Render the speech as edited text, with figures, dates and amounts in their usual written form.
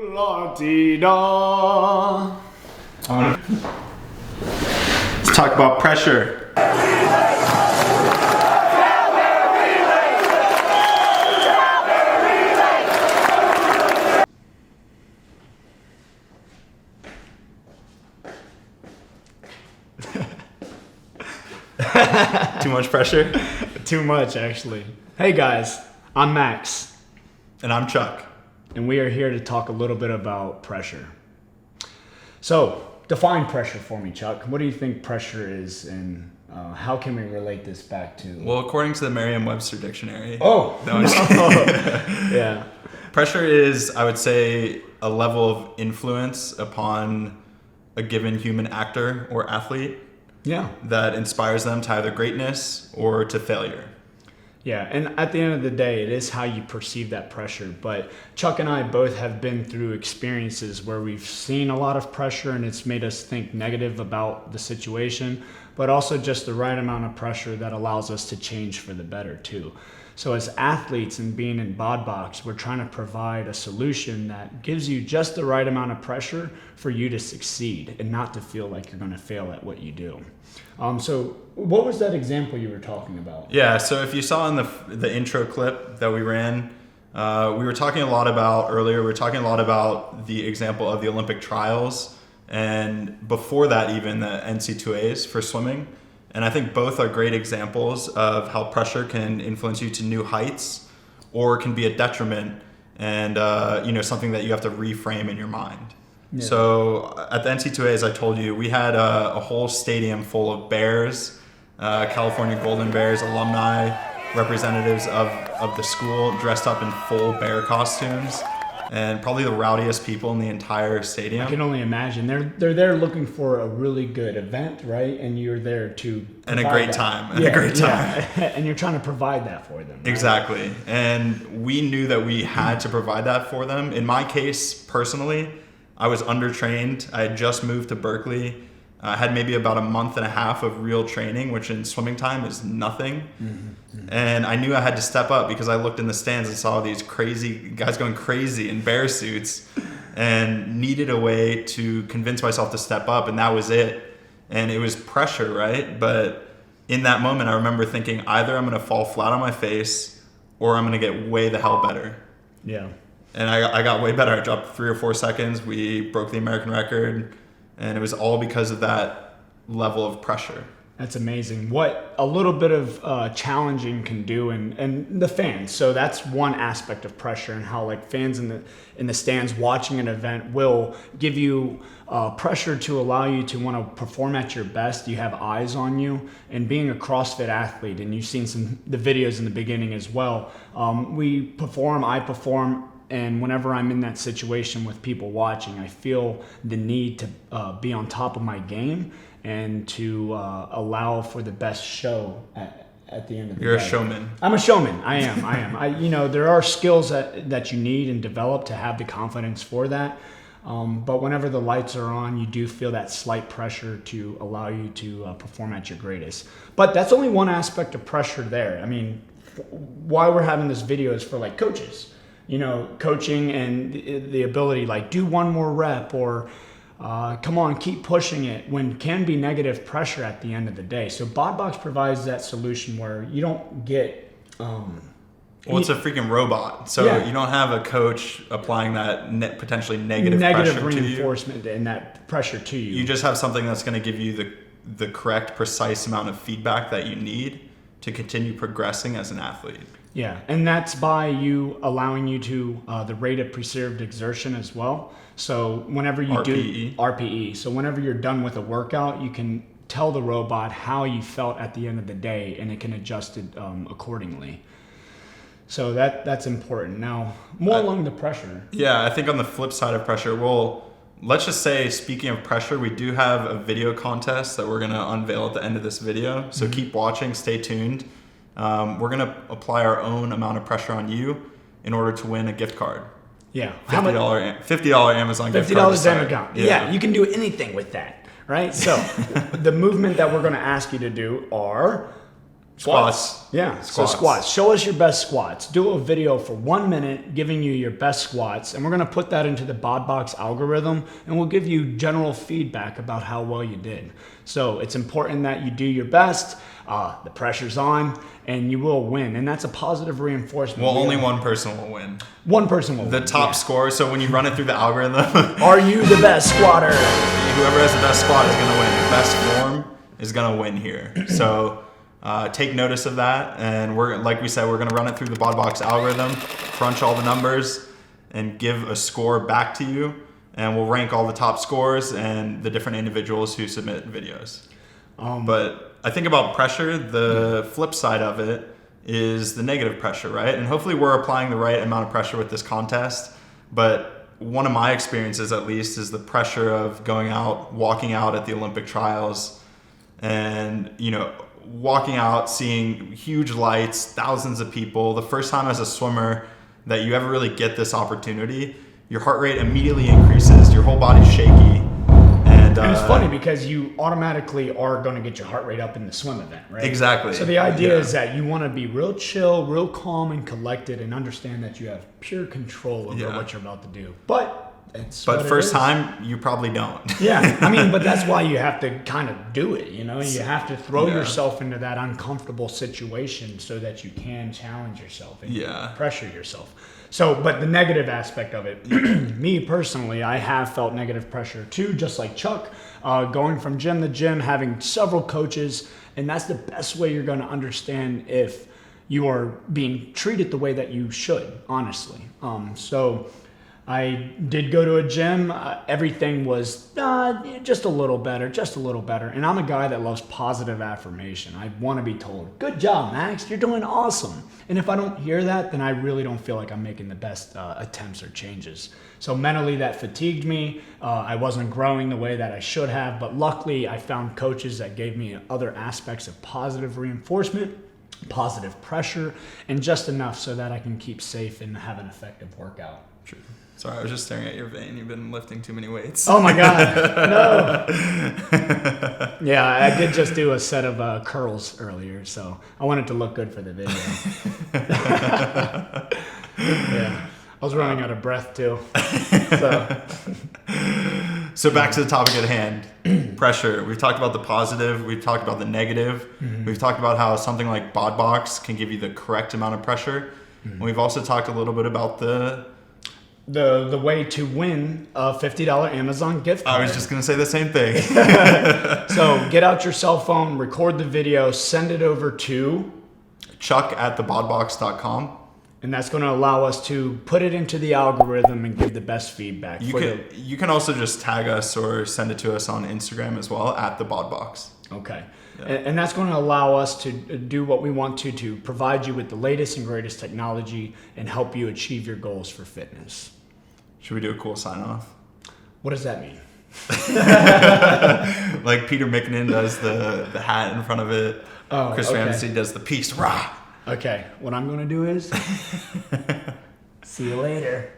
La-dee-da. Let's talk about pressure. Too much pressure? Too much, actually. Hey guys, I'm Max. And I'm Chuck. And we are here to talk a little bit about pressure. So, define pressure for me, Chuck. What do you think pressure is, and how can we relate this back to... Well, according to the Merriam-Webster dictionary... Oh! No, Yeah. Pressure is, I would say, a level of influence upon a given human actor or athlete. Yeah. That inspires them to either greatness or to failure. Yeah, and at the end of the day, it is how you perceive that pressure. But Chuck and I both have been through experiences where we've seen a lot of pressure and it's made us think negative about the situation, but also just the right amount of pressure that allows us to change for the better too. So as athletes and being in Bod Box, we're trying to provide a solution that gives you just the right amount of pressure for you to succeed and not to feel like you're going to fail at what you do. So what was that example you were talking about? Yeah, so if you saw in the intro clip that we ran, we were talking a lot about the example of the Olympic trials, and before that even the NC2As for swimming. And I think both are great examples of how pressure can influence you to new heights or can be a detriment and something that you have to reframe in your mind. Yeah. So at the NC2As, I told you, we had a whole stadium full of Bears, California Golden Bears alumni, representatives of the school dressed up in full bear costumes, and probably the rowdiest people in the entire stadium. I can only imagine. They're there looking for a really good event, right? And you're there to and a great time. And you're trying to provide that for them. Right? Exactly. And we knew that we had to provide that for them. In my case, personally, I was undertrained. I had just moved to Berkeley. I had maybe about a month and a half of real training, which in swimming time is nothing. Mm-hmm. And I knew I had to step up because I looked in the stands and saw these crazy guys going crazy in bear suits and needed a way to convince myself to step up. And that was it. And it was pressure, right? But in that moment, I remember thinking either I'm going to fall flat on my face or I'm going to get way the hell better. Yeah. And I got way better. I dropped 3 or 4 seconds. We broke the American record. And it was all because of that level of pressure. That's amazing. What a little bit of challenging can do, and the fans. So that's one aspect of pressure, and how like fans in the stands watching an event will give you pressure to allow you to want to perform at your best. You have eyes on you, and being a CrossFit athlete, and you've seen the videos in the beginning as well. I perform. And whenever I'm in that situation with people watching, I feel the need to be on top of my game and to allow for the best show at the end of the day. You're a showman. I'm a showman. I am. There are skills that you need and develop to have the confidence for that. But whenever the lights are on, you do feel that slight pressure to allow you to perform at your greatest. But that's only one aspect of pressure there. I mean, why we're having this video is for like coaches. Coaching and the ability, like, do one more rep or come on, keep pushing it, when can be negative pressure at the end of the day. So Bod Box provides that solution where you don't get... it's a freaking robot. So you don't have a coach applying that potentially negative pressure reinforcement to you. And that pressure to you. You just have something that's going to give you the correct, precise amount of feedback that you need to continue progressing as an athlete. Yeah, and that's by you allowing you to the rate of preserved exertion as well. So whenever you do RPE, so whenever you're done with a workout, you can tell the robot how you felt at the end of the day, and it can adjust it accordingly. So that's important. Now, more along the pressure. Yeah, I think on the flip side of pressure, let's just say, speaking of pressure, we do have a video contest that we're going to unveil at the end of this video. So keep watching, stay tuned. We're going to apply our own amount of pressure on you in order to win a gift card. Yeah. $50 Amazon gift card. $50 Amazon. Yeah, you can do anything with that, right? So the movement that we're going to ask you to do are Squats. Yeah, so Squats. squats. Show us your best squats. Do a video for 1 minute giving you your best squats, and we're going to put that into the BODbox algorithm, and we'll give you general feedback about how well you did. So it's important that you do your best, the pressure's on, and you will win, and that's a positive reinforcement. Well, only one person will win. One person will The win. top yeah. score. So when you run it through the algorithm, Are you the best squatter? whoever has the best squat is going to win. The best form is going to win here. So take notice of that. And we're, like we said, we're going to run it through the BODbox algorithm, crunch all the numbers, and give a score back to you. And we'll rank all the top scores and the different individuals who submit videos. But I think about pressure, the flip side of it is the negative pressure, right? And hopefully we're applying the right amount of pressure with this contest. But one of my experiences, at least, is the pressure of going out, walking out at the Olympic trials and, you know, walking out, seeing huge lights, thousands of people. The first time as a swimmer that you ever really get this opportunity, your heart rate immediately increases, your whole body's shaky. And it's funny because you automatically are going to get your heart rate up in the swim event, right? Exactly. So the idea is that you want to be real chill, real calm and collected and understand that you have pure control over what you're about to do. But it's But what it first is. time, you probably don't. Yeah, I mean, but that's why you have to kind of do it, you know? You have to throw Yeah. yourself into that uncomfortable situation so that you can challenge yourself and Yeah. pressure yourself. So, but the negative aspect of it, me personally, I have felt negative pressure too, just like Chuck, going from gym to gym, having several coaches, and that's the best way you're going to understand if you are being treated the way that you should, honestly. So I did go to a gym. Everything was just a little better, just a little better. And I'm a guy that loves positive affirmation. I want to be told, good job, Max, you're doing awesome. And if I don't hear that, then I really don't feel like I'm making the best attempts or changes. So mentally that fatigued me. I wasn't growing the way that I should have. But luckily I found coaches that gave me other aspects of positive reinforcement, positive pressure, and just enough so that I can keep safe and have an effective workout. True. Sorry, I was just staring at your vein. You've been lifting too many weights. Oh my God, no. Yeah, I did just do a set of curls earlier, so I wanted to look good for the video. Yeah, I was running out of breath too. So back to the topic at hand, pressure. We've talked about the positive. We've talked about the negative. Mm-hmm. We've talked about how something like BODbox can give you the correct amount of pressure. Mm-hmm. We've also talked a little bit about the way to win a $50 Amazon gift card. I was just going to say the same thing. So get out your cell phone, record the video, send it over to Chuck@thebodbox.com. and that's going to allow us to put it into the algorithm and give the best feedback. You can also just tag us or send it to us on Instagram as well @thebodbox. Okay. Yeah. And that's going to allow us to do what we want to provide you with the latest and greatest technology and help you achieve your goals for fitness. Should we do a cool sign off? What does that mean? Like Peter McKinnon does the hat in front of it. Oh, Chris okay. Ramsey does the peace. Rah! Okay. What I'm going to do is see you later.